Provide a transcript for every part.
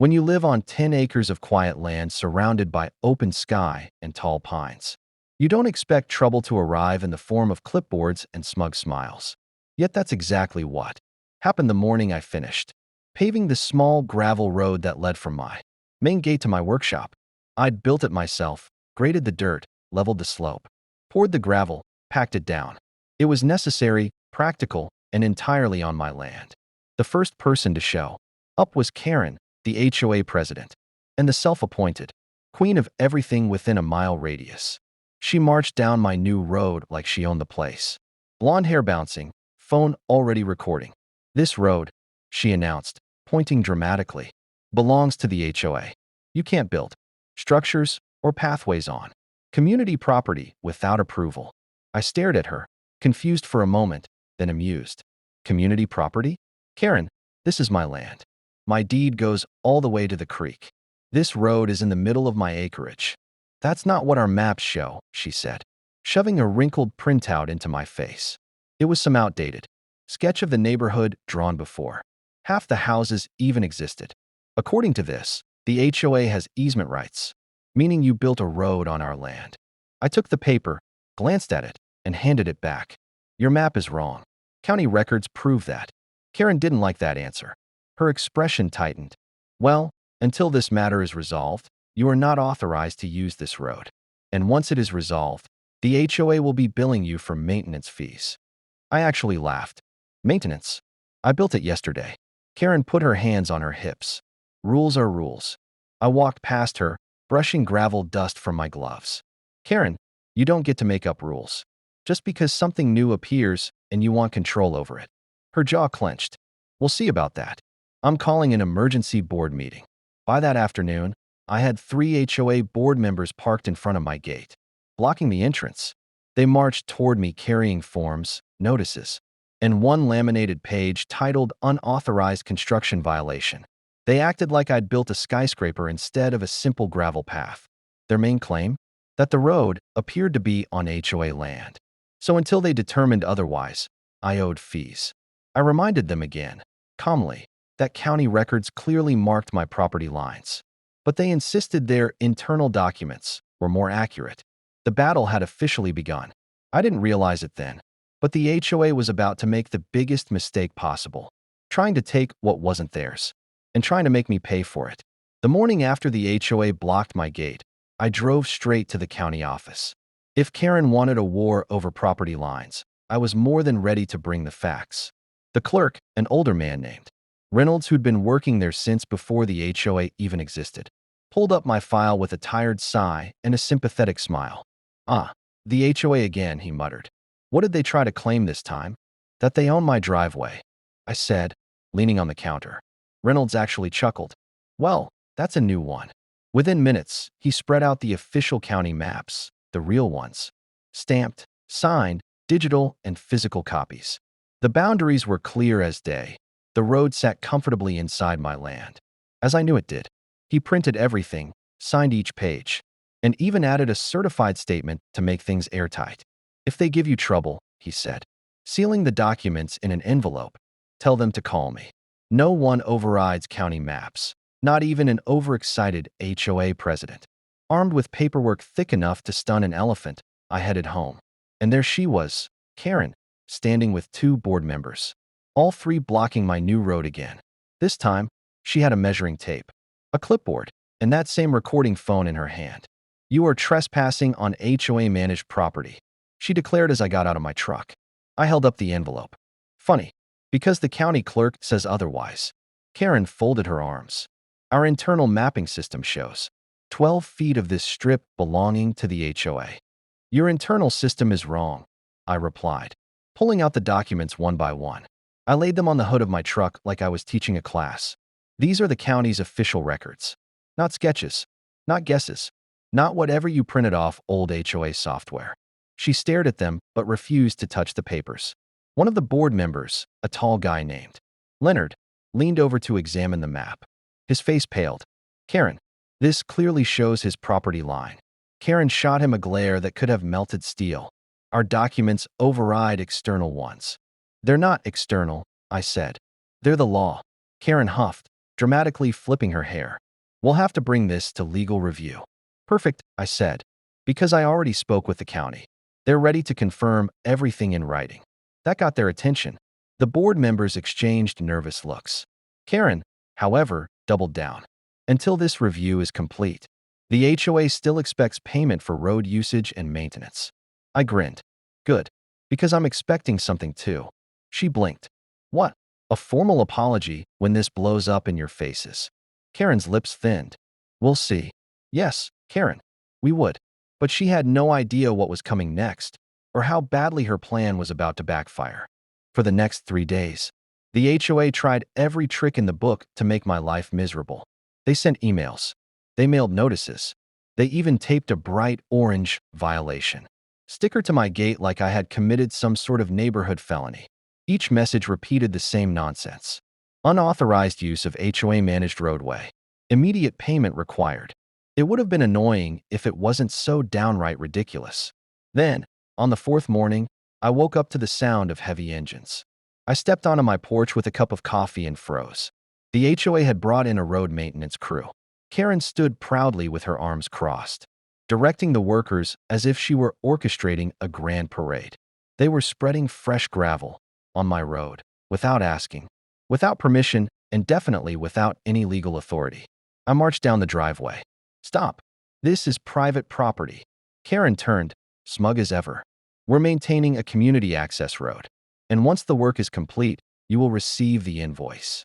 When you live on 10 acres of quiet land surrounded by open sky and tall pines, you don't expect trouble to arrive in the form of clipboards and smug smiles. Yet that's exactly what happened the morning I finished paving the small gravel road that led from my main gate to my workshop. I'd built it myself, graded the dirt, leveled the slope, poured the gravel, packed it down. It was necessary, practical, and entirely on my land. The first person to show up was Karen, the HOA president, and the self-appointed queen of everything within a mile radius. She marched down my new road like she owned the place. Blonde hair bouncing, phone already recording. "This road," she announced, pointing dramatically, "belongs to the HOA. You can't build structures or pathways on community property without approval." I stared at her, confused for a moment, then amused. "Community property? Karen, this is my land. My deed goes all the way to the creek. This road is in the middle of my acreage." "That's not what our maps show," she said, shoving a wrinkled printout into my face. It was some outdated sketch of the neighborhood drawn before half the houses even existed. "According to this, the HOA has easement rights, meaning you built a road on our land." I took the paper, glanced at it, and handed it back. "Your map is wrong. County records prove that." Karen didn't like that answer. Her expression tightened. "Well, until this matter is resolved, you are not authorized to use this road. And once it is resolved, the HOA will be billing you for maintenance fees." I actually laughed. "Maintenance? I built it yesterday." Karen put her hands on her hips. "Rules are rules." I walked past her, brushing gravel dust from my gloves. "Karen, you don't get to make up rules just because something new appears and you want control over it." Her jaw clenched. "We'll see about that. I'm calling an emergency board meeting." By that afternoon, I had 3 HOA board members parked in front of my gate, blocking the entrance. They marched toward me carrying forms, notices, and one laminated page titled "Unauthorized Construction Violation." They acted like I'd built a skyscraper instead of a simple gravel path. Their main claim? That the road appeared to be on HOA land. So until they determined otherwise, I owed fees. I reminded them again, calmly, that county records clearly marked my property lines. But they insisted their internal documents were more accurate. The battle had officially begun. I didn't realize it then, but the HOA was about to make the biggest mistake possible, trying to take what wasn't theirs, and trying to make me pay for it. The morning after the HOA blocked my gate, I drove straight to the county office. If Karen wanted a war over property lines, I was more than ready to bring the facts. The clerk, an older man named Reynolds who'd been working there since before the HOA even existed, pulled up my file with a tired sigh and a sympathetic smile. "Ah, the HOA again," he muttered. "What did they try to claim this time?" "That they own my driveway," I said, leaning on the counter. Reynolds actually chuckled. "Well, that's a new one." Within minutes, he spread out the official county maps, the real ones. Stamped, signed, digital, and physical copies. The boundaries were clear as day. The road sat comfortably inside my land, as I knew it did. He printed everything, signed each page, and even added a certified statement to make things airtight. "If they give you trouble," he said, sealing the documents in an envelope, "tell them to call me." No one overrides county maps, not even an overexcited HOA president. Armed with paperwork thick enough to stun an elephant, I headed home. And there she was, Karen, standing with 2 board members, all 3 blocking my new road again. This time, she had a measuring tape, a clipboard, and that same recording phone in her hand. "You are trespassing on HOA-managed property," she declared as I got out of my truck. I held up the envelope. "Funny, because the county clerk says otherwise." Karen folded her arms. "Our internal mapping system shows 12 feet of this strip belonging to the HOA. "Your internal system is wrong," I replied, pulling out the documents one by one. I laid them on the hood of my truck like I was teaching a class. "These are the county's official records. Not sketches, not guesses, not whatever you printed off old HOA software." She stared at them but refused to touch the papers. One of the board members, a tall guy named Leonard, leaned over to examine the map. His face paled. "Karen, this clearly shows his property line." Karen shot him a glare that could have melted steel. "Our documents override external ones." "They're not external," I said. "They're the law." Karen huffed, dramatically flipping her hair. We'll have to bring this to legal review. Perfect, I said, because I already spoke with the county. They're ready to confirm everything in writing. That got their attention. The board members exchanged nervous looks. Karen, however, doubled down. Until this review is complete, the HOA still expects payment for road usage and maintenance. I grinned. Good, because I'm expecting something too. She blinked. What? A formal apology when this blows up in your faces. Karen's lips thinned. We'll see. Yes, Karen, we would. But she had no idea what was coming next, or how badly her plan was about to backfire. For the next 3 days, the HOA tried every trick in the book to make my life miserable. They sent emails. They mailed notices. They even taped a bright orange violation sticker to my gate like I had committed some sort of neighborhood felony. Each message repeated the same nonsense. Unauthorized use of HOA-managed roadway. Immediate payment required. It would have been annoying if it wasn't so downright ridiculous. Then, on the 4th morning, I woke up to the sound of heavy engines. I stepped onto my porch with a cup of coffee and froze. The HOA had brought in a road maintenance crew. Karen stood proudly with her arms crossed, directing the workers as if she were orchestrating a grand parade. They were spreading fresh gravel on my road, without asking, without permission, and definitely without any legal authority. I marched down the driveway. Stop. This is private property. Karen turned, smug as ever. We're maintaining a community access road, and once the work is complete, you will receive the invoice.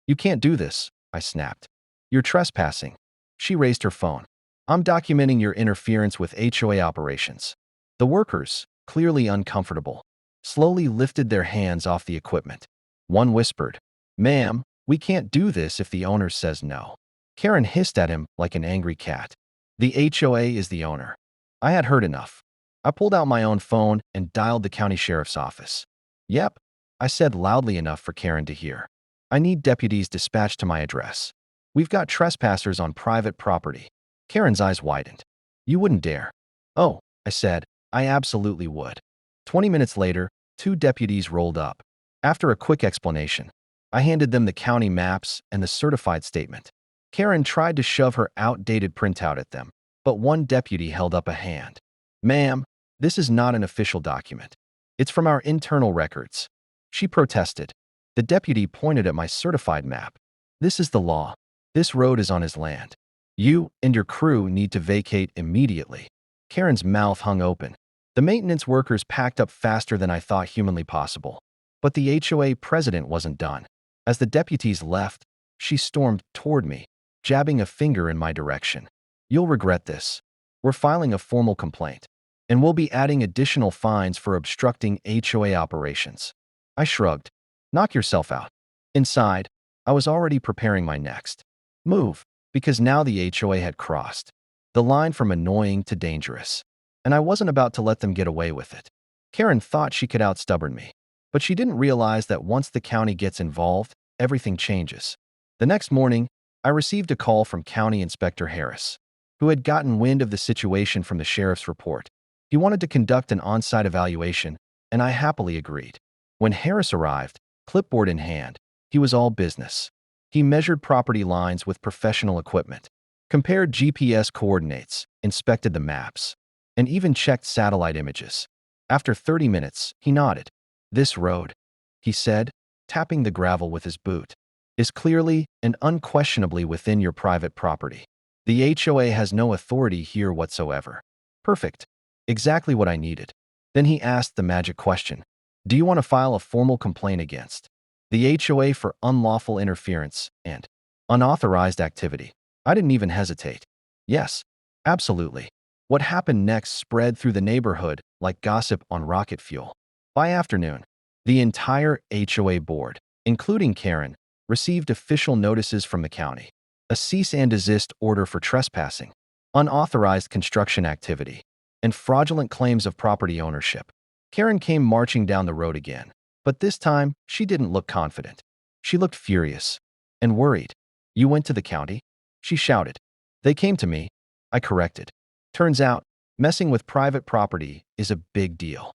You can't do this, I snapped. You're trespassing. She raised her phone. I'm documenting your interference with HOA operations. The workers, clearly uncomfortable, slowly lifted their hands off the equipment. One whispered, "Ma'am, we can't do this if the owner says no." Karen hissed at him like an angry cat. The HOA is the owner. I had heard enough. I pulled out my own phone and dialed the county sheriff's office. Yep, I said loudly enough for Karen to hear. I need deputies dispatched to my address. We've got trespassers on private property. Karen's eyes widened. You wouldn't dare. Oh, I said, I absolutely would. 20 minutes later, 2 deputies rolled up. After a quick explanation, I handed them the county maps and the certified statement. Karen tried to shove her outdated printout at them, but one deputy held up a hand. Ma'am, this is not an official document. It's from our internal records. She protested. The deputy pointed at my certified map. This is the law. This road is on his land. You and your crew need to vacate immediately. Karen's mouth hung open. The maintenance workers packed up faster than I thought humanly possible. But the HOA president wasn't done. As the deputies left, she stormed toward me, jabbing a finger in my direction. You'll regret this. We're filing a formal complaint, and we'll be adding additional fines for obstructing HOA operations. I shrugged. Knock yourself out. Inside, I was already preparing my next move, because now the HOA had crossed the line from annoying to dangerous, and I wasn't about to let them get away with it. Karen thought she could outstubborn me, but she didn't realize that once the county gets involved, everything changes. The next morning, I received a call from County Inspector Harris, who had gotten wind of the situation from the sheriff's report. He wanted to conduct an on-site evaluation, and I happily agreed. When Harris arrived, clipboard in hand, he was all business. He measured property lines with professional equipment, compared GPS coordinates, inspected the maps, and even checked satellite images. After 30 minutes, he nodded. This road, he said, tapping the gravel with his boot, is clearly and unquestionably within your private property. The HOA has no authority here whatsoever. Perfect. Exactly what I needed. Then he asked the magic question. Do you want to file a formal complaint against the HOA for unlawful interference and unauthorized activity? I didn't even hesitate. Yes, absolutely. What happened next spread through the neighborhood like gossip on rocket fuel. By afternoon, the entire HOA board, including Karen, received official notices from the county. A cease and desist order for trespassing, unauthorized construction activity, and fraudulent claims of property ownership. Karen came marching down the road again, but this time she didn't look confident. She looked furious and worried. You went to the county? She shouted. They came to me. I corrected. Turns out, messing with private property is a big deal.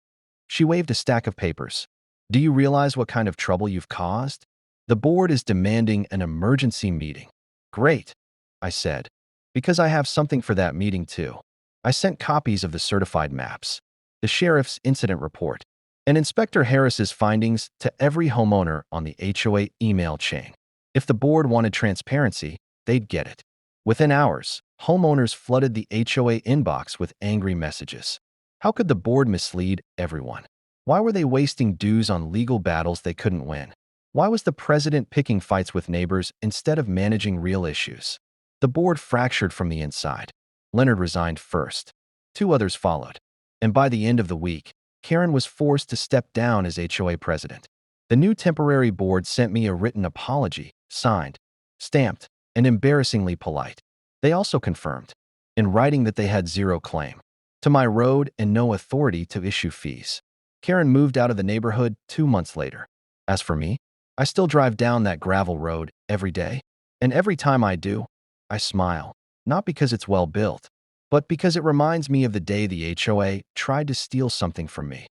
She waved a stack of papers. Do you realize what kind of trouble you've caused? The board is demanding an emergency meeting. Great, I said, because I have something for that meeting too. I sent copies of the certified maps, the sheriff's incident report, and Inspector Harris's findings to every homeowner on the HOA email chain. If the board wanted transparency, they'd get it. Within hours, homeowners flooded the HOA inbox with angry messages. How could the board mislead everyone? Why were they wasting dues on legal battles they couldn't win? Why was the president picking fights with neighbors instead of managing real issues? The board fractured from the inside. Leonard resigned first. 2 others followed. And by the end of the week, Karen was forced to step down as HOA president. The new temporary board sent me a written apology, signed, stamped, and embarrassingly polite. They also confirmed, in writing, that they had zero claim to my road and no authority to issue fees. Karen moved out of the neighborhood 2 months later. As for me, I still drive down that gravel road every day, and every time I do, I smile, not because it's well built, but because it reminds me of the day the HOA tried to steal something from me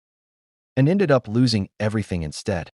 and ended up losing everything instead.